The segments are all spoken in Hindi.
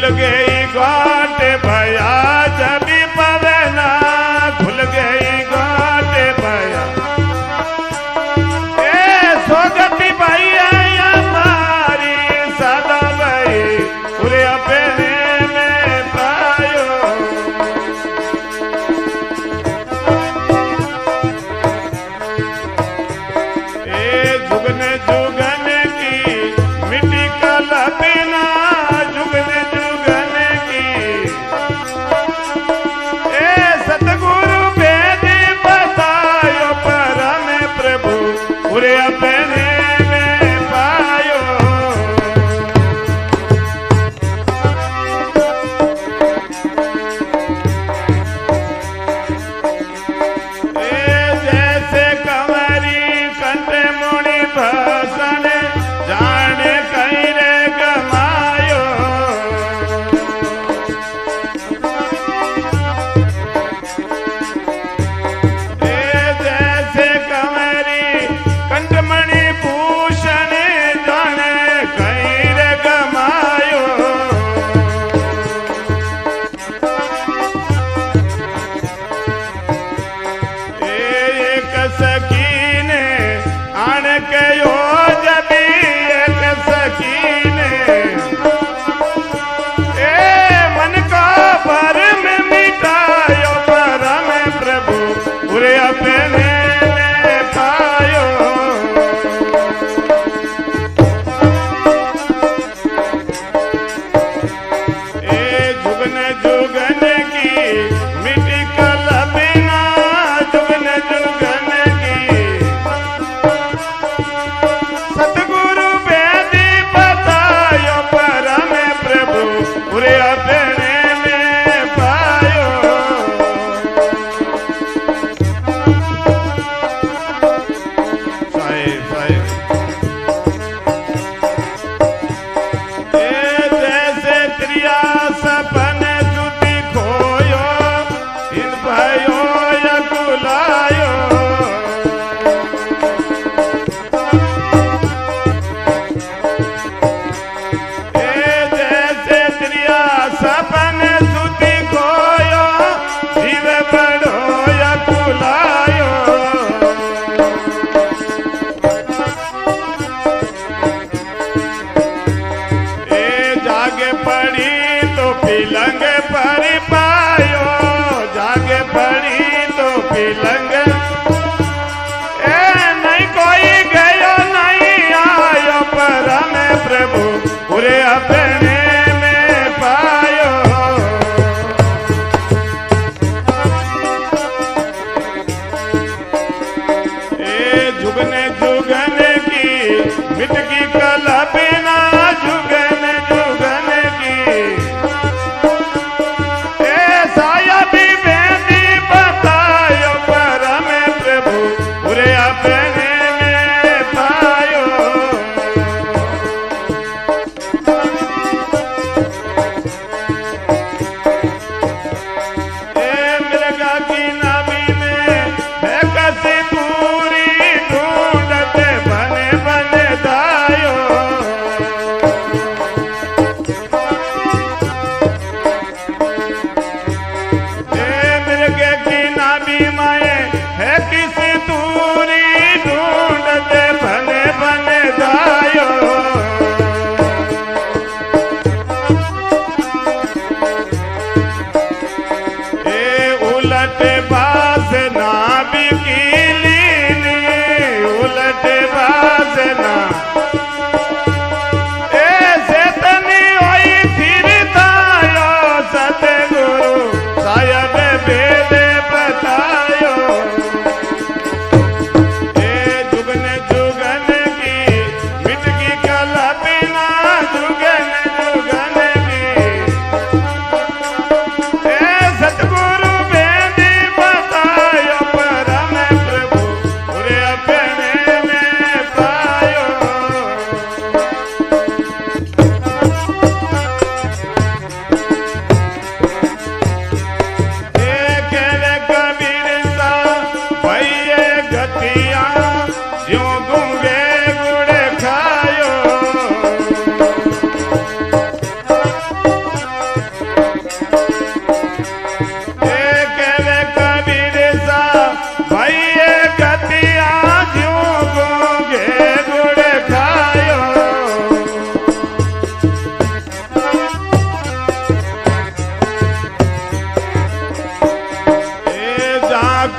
खुल गई घाट भया जब पवना खुल गई घाट भया सोगति भैया हमारी सदा भाई पूरे अपने में पायो जुगन जुगन की मिट्टी का लपेना जुगन जुगन की सतगुरु वेद बतायो परम प्रभु पूरे अपने में पायो जैसे कंवरी कंठ मुनि भसन जाने कहीं रे गमायो जैसे कंवरी कंठमणि भूषण जाने कहीं रे गमायो एक सकीने आन के यो जबी एक सकीने मन का भरम मिटायो परम प्रभु पूरे अपने में पायो जुगन जुगन की मिट्टी का लपेना जुगन जुगन की सतगुरु वेद बतायो परम प्रभु पूरे अपने में पायो साहिब साहिब जैसे त्रिया सपन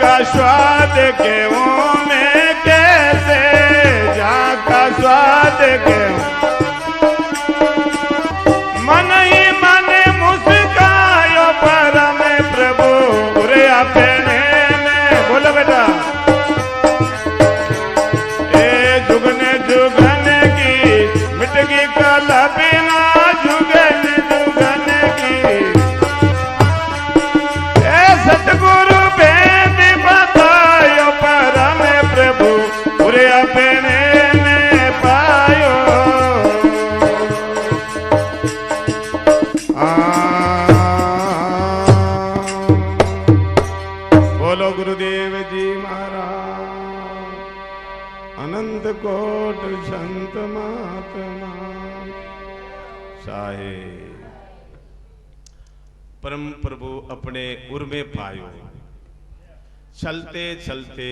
का स्वाद गेहूं में कैसे, जा का स्वाद गेहूं। मन ही मन मुस्कायो परम प्रभु उरे अपने में। बोलो बेटा। ए जुगन जुगन की मिटगी कल बिना, जुगन जुगन की। ए सतगुरु भेद बतायो परम प्रभु उरे अपने में पायो। बोलो गुरुदेव जी महाराज। अनंत कोट संत महात्मा साहेब। परम प्रभु अपने उर में पायो। चलते चलते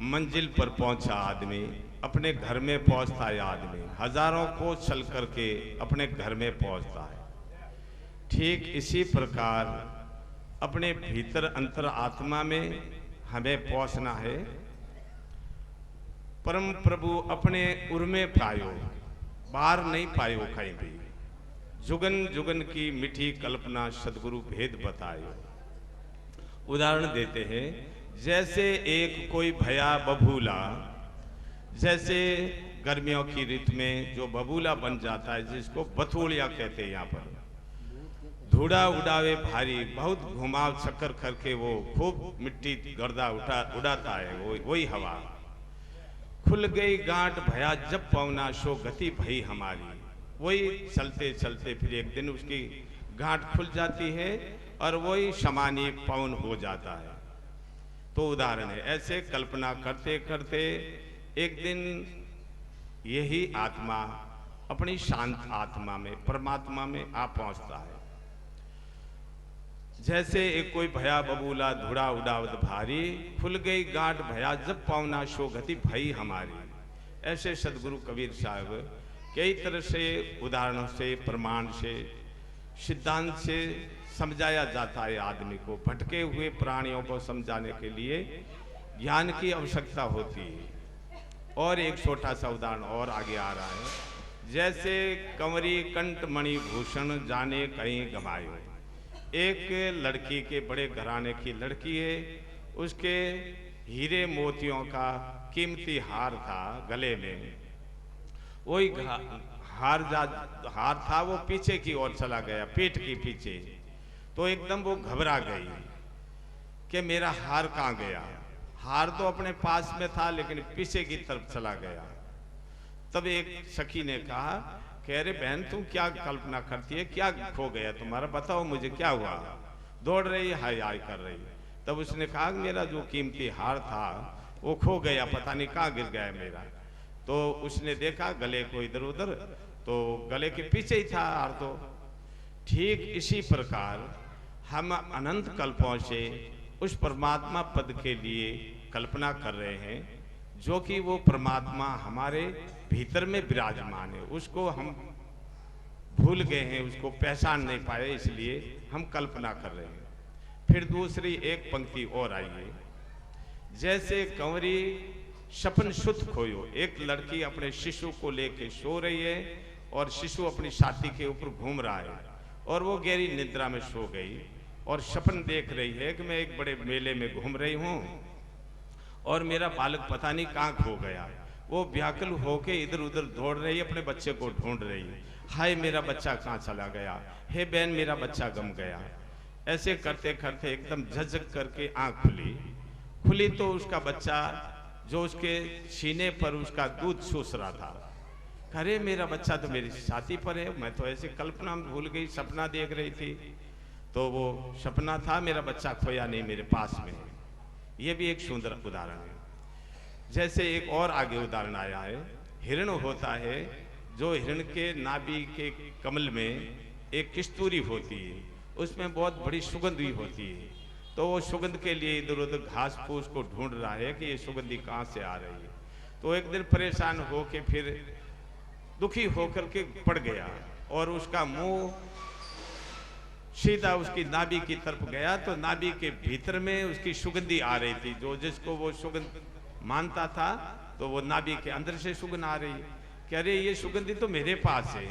मंजिल पर पहुंचा आदमी, अपने घर में पहुंचता है आदमी। हजारों को चल करके अपने घर में पहुंचता है। ठीक इसी प्रकार अपने भीतर अंतर आत्मा में हमें पहुंचना है। परम प्रभु अपने उर में पायो, बाहर नहीं पायो कहीं भी। जुगन जुगन की मीठी कल्पना सदगुरु भेद बतायो। उदाहरण देते हैं, जैसे एक कोई भया बबूला, जैसे गर्मियों की ऋतु में जो बबूला बन जाता है, जिसको बथुड़िया कहते हैं यहाँ पर, धूड़ा उड़ावे भारी, बहुत घुमाव चक्कर करके वो खूब मिट्टी गर्दा उड़ाता है, वही हवा। खुल गई गांठ भया जब पवना, सो गति भई हमारी। वही चलते चलते फिर एक दिन उसकी गांठ खुल जाती है और वही समानी पवन हो जाता है। तो उदाहरण है, ऐसे कल्पना करते करते एक दिन यही आत्मा अपनी शांत आत्मा में, परमात्मा में आ पहुंचता है। जैसे एक कोई भया बबूला, धूड़ा उड़ावत भारी, खुल गई गांठ भया जब पवना, सो गति भई हमारी। ऐसे सदगुरु कबीर साहब कई तरह से उदाहरणों से, प्रमाण से, सिद्धांत से समझाया जाता है आदमी को। भटके हुए प्राणियों को समझाने के लिए ज्ञान की आवश्यकता होती है। और एक छोटा सा उदाहरण और आगे आ रहा है। जैसे कंवरी कंठ मणि भूषण जाने कहीं गमायो। एक लड़की के बड़े घराने की लड़की है, उसके हीरे मोतियों का कीमती हार था गले में। वही हार था, वो पीछे की ओर चला गया, पीठ के पीछे। तो एकदम वो घबरा गई कि मेरा हार कहाँ गया। हार तो अपने पास में था लेकिन पीछे की तरफ चला गया। तब एक सखी ने कहा कि अरे बहन, तुम क्या कल्पना करती है, क्या खो गया तुम्हारा, बताओ मुझे क्या हुआ। दौड़ रही, हाय हाय कर रही। तब उसने कहा मेरा जो कीमती हार था वो खो गया, पता नहीं कहाँ गिर गया मेरा। तो उसने देखा गले को इधर उधर, तो गले के पीछे ही था हार। तो ठीक इसी प्रकार हम अनंत कल्पों से उस परमात्मा पद के लिए कल्पना कर रहे हैं, जो कि वो परमात्मा हमारे भीतर में विराजमान है। उसको हम भूल गए हैं, उसको पहचान नहीं पाए, इसलिए हम कल्पना कर रहे हैं। फिर दूसरी एक पंक्ति और आई है। जैसे कंवरी सपन सुत खोयो। एक लड़की अपने शिशु को लेके सो रही है और शिशु अपनी छाती के ऊपर घूम रहा है और वो गहरी निद्रा में सो गई और सपन देख रही है कि मैं एक बड़े मेले में घूम रही हूँ और मेरा बालक पता नहीं कहाँ खो गया। वो व्याकुल होके इधर उधर दौड़ रही, अपने बच्चे को ढूंढ रही। हाय मेरा बच्चा कहाँ चला गया, हे बहन मेरा बच्चा गम गया। ऐसे करते करते एकदम झकझक करके आँख खुली तो उसका बच्चा जो उसके सीने पर उसका दूध चूस रहा था। अरे मेरा बच्चा तो मेरी छाती पर है, मैं तो ऐसे कल्पना में भूल गई, सपना देख रही थी। तो वो सपना था, मेरा बच्चा खोया नहीं, मेरे पास में है। ये भी एक सुंदर उदाहरण है। जैसे एक और आगे उदाहरण आया है। हिरण होता है, जो हिरण के नाभि के कमल में एक कस्तूरी होती है, उसमें बहुत बड़ी सुगंध भी होती है। तो वो सुगंध के लिए इधर उधर घास फूस को ढूंढ रहा है कि ये सुगंधी कहाँ से आ रही है। तो एक दिन परेशान होके फिर दुखी होकर के पड़ गया और उसका मुंह सीधा उसकी नाभि की तरफ गया तो नाभि के भीतर में उसकी सुगंधी आ रही थी। जो जिसको वो सुगंध मानता था तो वो नाभि के अंदर से सुगंध आ रही। कह रहे ये सुगंधी तो मेरे पास है,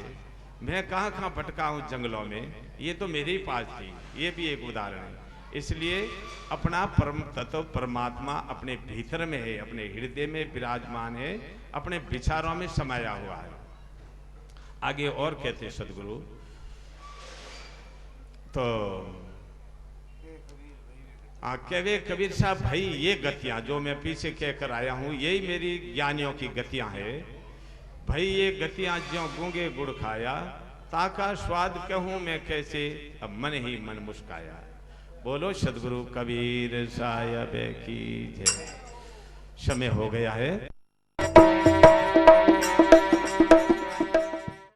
मैं कहाँ कहाँ भटका हूँ जंगलों में, ये तो मेरे ही पास थी। ये भी एक उदाहरण है। इसलिए अपना परम तत्व परमात्मा अपने भीतर में है, अपने हृदय में विराजमान है, अपने विचारों में समाया हुआ है। आगे और कहते सदगुरु, तो कहवे कबीर साहब, भाई ये गतियां जो मैं पीछे कहकर आया हूं यही मेरी ज्ञानियों की गतियां हैं। भाई ये गतियां ज्यों गूंगे गुड़ खाया, ताका स्वाद कहूं मैं कैसे, अब मन ही मन मुस्काया। बोलो सदगुरु कबीर साहब की जय। समय हो गया है।